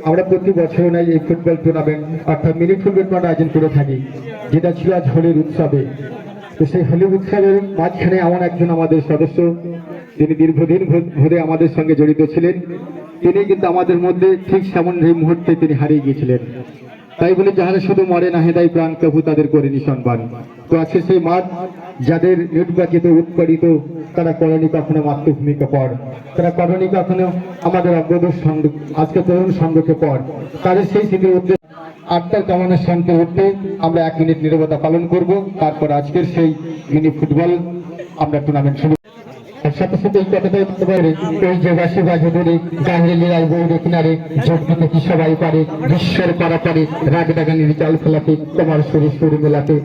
আমরা প্রতি বছর এই ফুটবল টুর্নামেন্ট অর্থাৎ মিনি ফুটবল টুর্নামেন্ট আয়োজন করে থাকি, যেটা ছিল আজ হোলির উৎসবে। তো সেই হোলি উৎসবের মাঝখানে এমন একজন আমাদের সদস্য, তিনি দীর্ঘদিন ধরে আমাদের সঙ্গে জড়িত ছিলেন। তিনি কিন্তু আমাদের মধ্যে ঠিক সেমন এই মুহূর্তে তিনি হারিয়ে গিয়েছিলেন। তাই বলে যাহারা শুধু মরে না হেদাই প্রাণ প্রভু তাদের করেনি সম্মান। তো আজকে সেই মাঠ যাদের নির্বাচিত উৎপাদিত, তারা করেনি কখনো মাতৃভূমিকে পর, তারা করেনি কখনো আমাদের অগ্রদূত সংঘ, আজকে তরুণ সংঘকে পর। তাদের সেই স্মৃতির উদ্দেশ্যে আটটার কামানের শান্তি উঠতে আমরা 1 মিনিট নীরবতা পালন করব। তারপর আজকের সেই মিনি ফুটবল আমরা টুর্নামেন্ট শুরু। সাথে সাথে এই কথাটা বলতে পারে, এই যে বাসী বাজে ধরে গাঙ্গে লীলায় বৌরে কিনারে যোগ দিতে কি সবাই পারে, বিশ্বের পারাপারে রাগ ডাগানির চাল ফেলাতে তোমার শরীর সুর মেলাতে।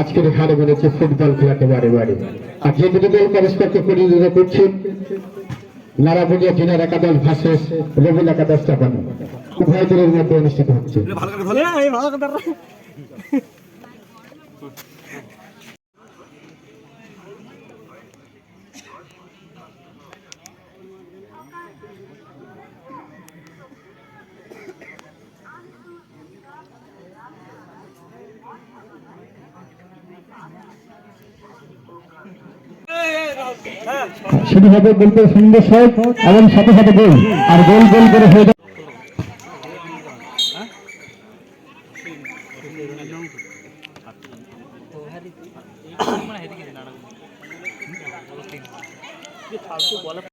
আজকের হারে বলেছে ফুটবল খেলাতে বারে বারে। আর যে দুটি দল পরস্পরকে পরিণত করছেন, নারাবলিয়া জেনার একাদশ ভার্সেস লেভেল একাদশ চাপানো, উভয় দলের মধ্যে অনুষ্ঠিত হচ্ছে। শুরু হবে বলতে সুন্দর শট এবং সাথে সাথে গোল, আর গোল গোল করে হয়ে